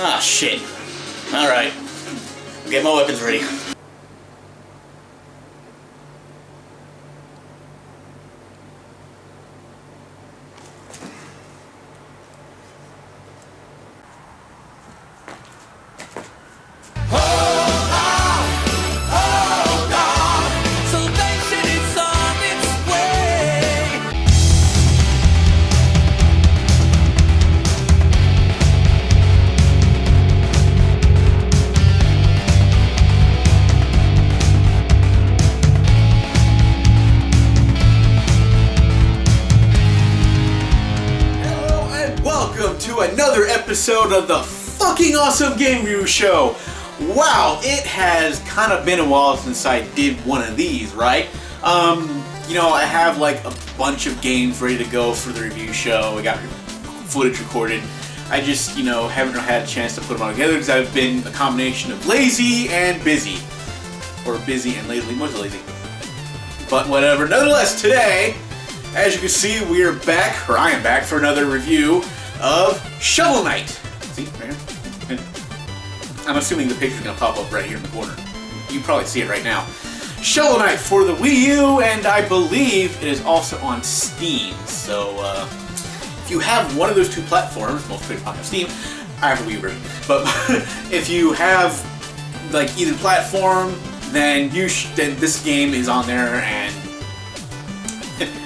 Ah, shit. Alright. Get my weapons ready. Another episode of the fucking awesome game review show. Wow, it has kind of been a while since I did one of these, right? You know, I have like a bunch of games ready to go for the review show. I got footage recorded. I just, you know, haven't had a chance to put them all together because I've been a combination of lazy and busy. Or busy and lazy, mostly lazy. But whatever. Nonetheless, today, as you can see, we are back, or I am back, for another review of Shovel Knight. See, right here? I'm assuming the picture's gonna pop up right here in the corner. You probably see it right now. Shovel Knight for the Wii U, and I believe it is also on Steam. So, if you have one of those two platforms, most people probably have Steam. I have a Wii version. But if you have like either platform, then then this game is on there, and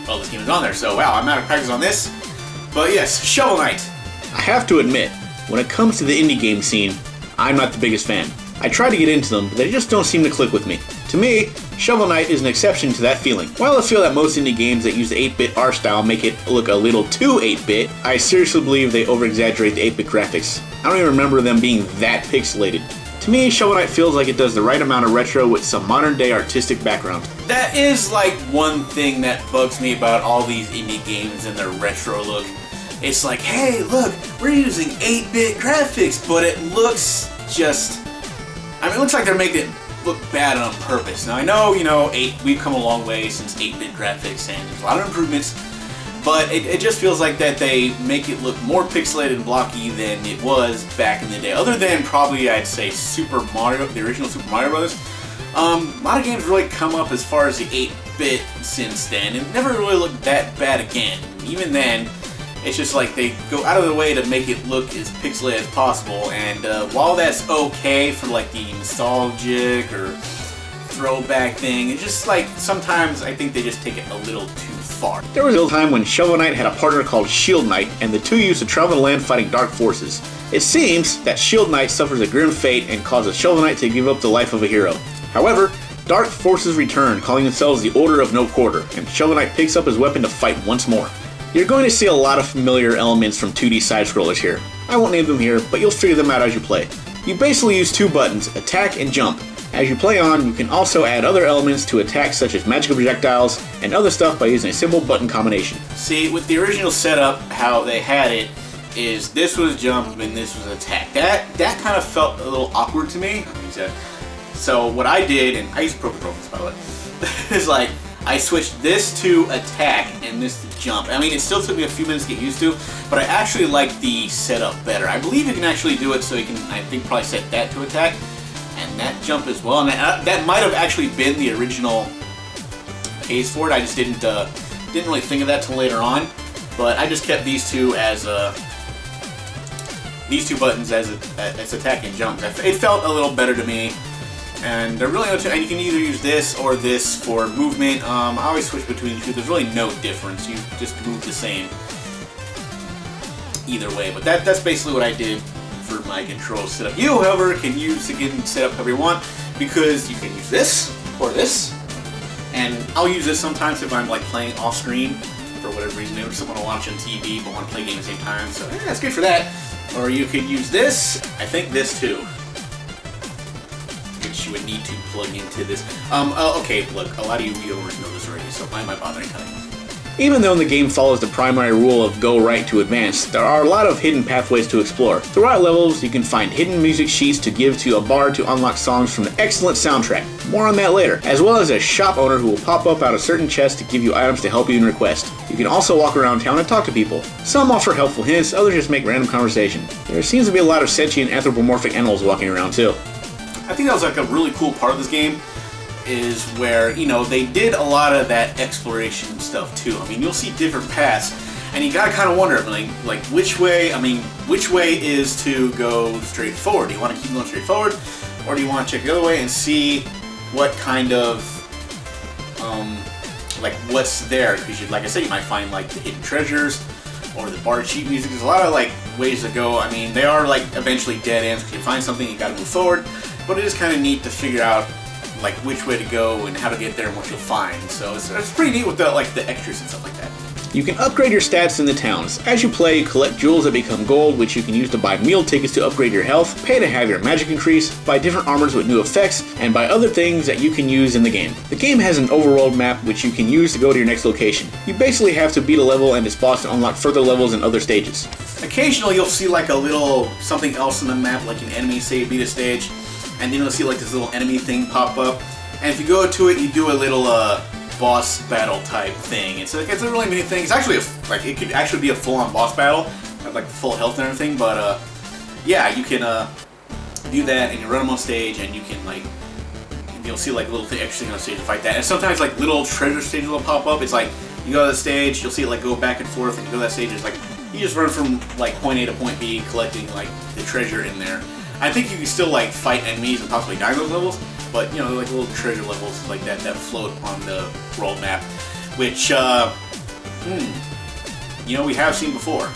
well, this game is on there. So wow, I'm out of practice on this. But yes, Shovel Knight. I have to admit, when it comes to the indie game scene, I'm not the biggest fan. I try to get into them, but they just don't seem to click with me. To me, Shovel Knight is an exception to that feeling. While I feel that most indie games that use the 8-bit art style make it look a little too 8-bit, I seriously believe they over-exaggerate the 8-bit graphics. I don't even remember them being that pixelated. To me, Shovel Knight feels like it does the right amount of retro with some modern-day artistic background. That is like one thing that bugs me about all these indie games and their retro look. It's like, hey, look, we're using 8-bit graphics, but it looks just... I mean, it looks like they're making it look bad on purpose. Now, I know, you know, we've come a long way since 8-bit graphics, and there's a lot of improvements, but it just feels like that they make it look more pixelated and blocky than it was back in the day. Other than probably, I'd say, Super Mario, the original Super Mario Bros. A lot of games really come up as far as the 8-bit since then, and never really looked that bad again. Even then, it's just like they go out of their way to make it look as pixelated as possible, and while that's okay for like the nostalgic or throwback thing, it's just like sometimes I think they just take it a little too far. There was a time when Shovel Knight had a partner called Shield Knight, and the two used to travel the land fighting dark forces. It seems that Shield Knight suffers a grim fate and causes Shovel Knight to give up the life of a hero. However, dark forces return, calling themselves the Order of No Quarter, and Shovel Knight picks up his weapon to fight once more. You're going to see a lot of familiar elements from 2D side-scrollers here. I won't name them here, but you'll figure them out as you play. You basically use two buttons, attack and jump. As you play on, you can also add other elements to attacks such as magical projectiles and other stuff by using a simple button combination. See, with the original setup, how they had it is this was jump and this was attack. That kind of felt a little awkward to me. So what I did, and I used Pro Controllers by the way, is like, I switched this to attack and this to jump. I mean, it still took me a few minutes to get used to, but I actually like the setup better. I believe you can actually do it so you can, I think, probably set that to attack and that jump as well. And that might have actually been the original case for it. I just didn't really think of that till later on. But I just kept these two as these two buttons as attack and jump. It felt a little better to me. And they're really no and you can either use this or this for movement. I always switch between the two. There's really no difference. You just move the same either way. But that's basically what I did for my control setup. You, however, can use again set up however you want, because you can use this or this. And I'll use this sometimes if I'm like playing off screen for whatever reason. Maybe someone will watch on TV but want to play games at the same time. So that's good for that. Or you could use this. I think this too. You would need to plug into this. Okay, look, a lot of you viewers know this already, so why am I bothering telling you? Even though the game follows the primary rule of go right to advance, there are a lot of hidden pathways to explore. Throughout levels, you can find hidden music sheets to give to a bard to unlock songs from the excellent soundtrack. More on that later, as well as a shop owner who will pop up out of certain chests to give you items to help you in request. You can also walk around town and talk to people. Some offer helpful hints, others just make random conversation. There seems to be a lot of sentient anthropomorphic animals walking around too. I think that was like a really cool part of this game, is where, you know, they did a lot of that exploration stuff too. I mean, you'll see different paths, and you gotta kind of wonder, like which way is to go straight forward? Do you want to keep going straight forward, or do you want to check the other way and see what kind of, like what's there? Because like I said, you might find like the hidden treasures, or the bard sheet music. There's a lot of like ways to go. I mean, they are like eventually dead ends, because you find something, you gotta move forward, but it is kind of neat to figure out like which way to go and how to get there and what you'll find. So it's pretty neat with the like the extras and stuff like that. You can upgrade your stats in the towns. As you play, you collect jewels that become gold, which you can use to buy meal tickets to upgrade your health, pay to have your magic increase, buy different armors with new effects, and buy other things that you can use in the game. The game has an overworld map which you can use to go to your next location. You basically have to beat a level and its boss to unlock further levels in other stages. Occasionally you'll see like a little something else in the map, like an enemy, say, beat a stage, and then you'll see like this little enemy thing pop up, and if you go to it, you do a little boss battle type thing. It's a really neat thing. It's actually it could actually be a full-on boss battle, have like the full health and everything. But yeah, you can do that, and you run them on stage, and you can like, you'll see like little extra things on stage to fight that. And sometimes like little treasure stages will pop up. It's like you go to the stage, you'll see it like go back and forth, and you go to that stage. It's like you just run from like point A to point B, collecting like the treasure in there. I think you can still like fight enemies and possibly die in those levels, but you know, like little treasure levels like that float on the world map, which you know, we have seen before.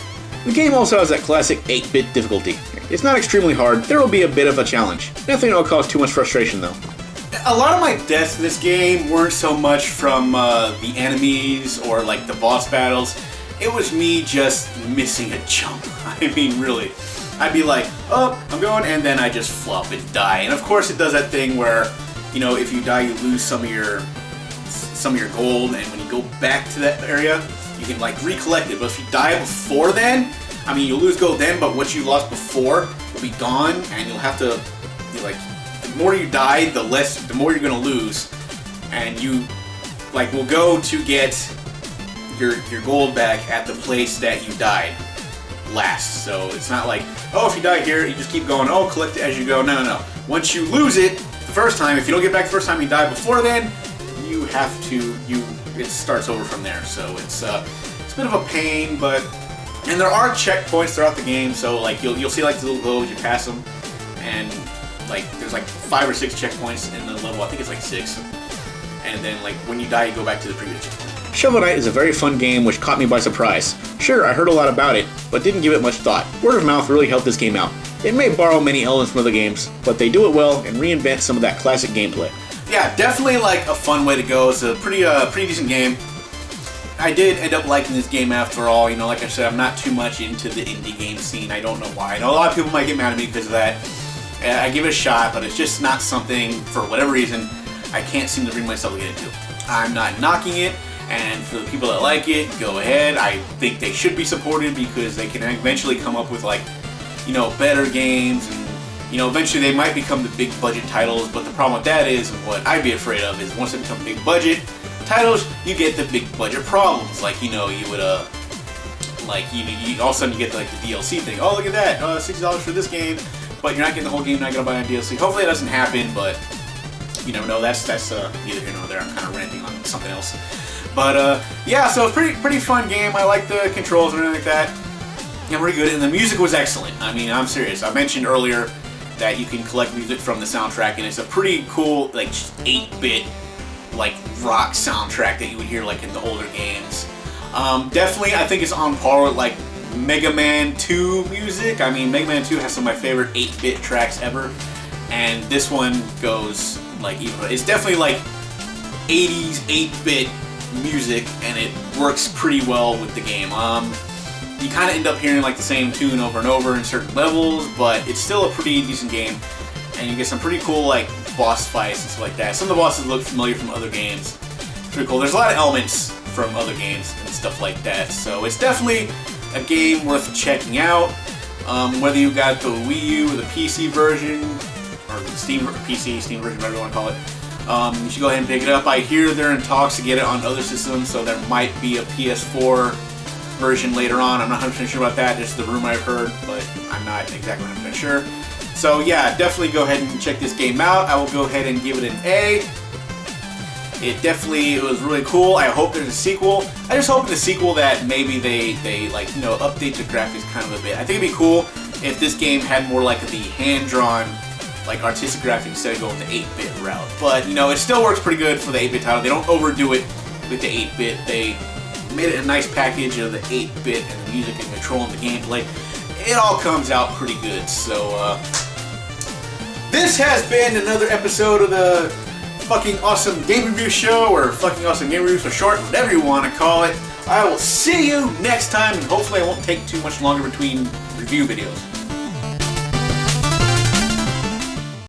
The game also has that classic 8-bit difficulty. It's not extremely hard, there will be a bit of a challenge. Nothing that will cause too much frustration though. A lot of my deaths in this game weren't so much from the enemies or like the boss battles. It was me just missing a jump. I mean, really. I'd be like, oh, I'm going, and then I just flop and die. And of course it does that thing where, you know, if you die, you lose some of your gold, and when you go back to that area, you can like recollect it. But if you die before then, I mean, you'll lose gold then, but what you lost before will be gone, and you'll have to, like, the more you die, the more you're gonna lose, and you like will go to get your gold back at the place that you died last. So it's not like, oh, if you die here, you just keep going, oh, collect it as you go. No. Once you lose it the first time, if you don't get back the first time you die before then, you have to, it starts over from there. So it's a bit of a pain, and there are checkpoints throughout the game. So like you'll see like the little globes, you pass them, and like there's like 5 or 6 checkpoints in the level. I think it's like 6. And then like when you die, you go back to the previous checkpoint. Shovel Knight is a very fun game which caught me by surprise. Sure, I heard a lot about it, but didn't give it much thought. Word of mouth really helped this game out. It may borrow many elements from other games, but they do it well and reinvent some of that classic gameplay. Yeah, definitely like a fun way to go. It's a pretty decent game. I did end up liking this game after all. You know, like I said, I'm not too much into the indie game scene. I don't know why. I know a lot of people might get mad at me because of that. I give it a shot, but it's just not something, for whatever reason, I can't seem to bring myself to get into. I'm not knocking it. And for the people that like it, go ahead. I think they should be supported because they can eventually come up with, like, you know, better games, and, you know, eventually they might become the big budget titles. But the problem with that is, and what I'd be afraid of, is once they become big budget titles, you get the big budget problems. Like, you know, you would like you all of a sudden you get like the DLC thing. Oh, look at that, $60 for this game, but you're not getting the whole game. You're not gonna buy a DLC. Hopefully that doesn't happen, but you never know. That's neither here nor there. I'm kind of ranting on something else. But yeah, so it's pretty fun game. I like the controls and everything like that. Yeah, pretty good, and the music was excellent. I mean, I'm serious. I mentioned earlier that you can collect music from the soundtrack, and it's a pretty cool, like, 8-bit, like, rock soundtrack that you would hear, like, in the older games. Definitely, I think it's on par with, like, Mega Man 2 music. I mean, Mega Man 2 has some of my favorite 8-bit tracks ever, and this one goes, like, even, it's definitely, like, 80s 8-bit music, and it works pretty well with the game. You kind of end up hearing like the same tune over and over in certain levels, but it's still a pretty decent game, and you get some pretty cool like boss fights and stuff like that. Some of the bosses look familiar from other games. It's pretty cool. There's a lot of elements from other games and stuff like that. So it's definitely a game worth checking out. Whether you got the Wii U or the PC version, or the Steam version, whatever you want to call it, you should go ahead and pick it up. I hear they're in talks to get it on other systems, so there might be a PS4 version later on. I'm not 100% sure about that. This is the rumor I've heard, but I'm not exactly 100% sure. So yeah, definitely go ahead and check this game out. I will go ahead and give it an A. It was really cool. I hope there's a sequel. I just hope in the sequel that maybe they like, you know, update the graphics kind of a bit. I think it'd be cool if this game had more like the hand-drawn, like artistic graphics instead of going the 8-bit route. But you know, it still works pretty good for the 8-bit title. They don't overdo it with the 8-bit. They made it a nice package of the 8-bit and the music and control and the gameplay. It all comes out pretty good. So this has been another episode of the Fucking Awesome Game Review Show, or Fucking Awesome Game Reviews for short, whatever you want to call it. I will see you next time, and hopefully I won't take too much longer between review videos.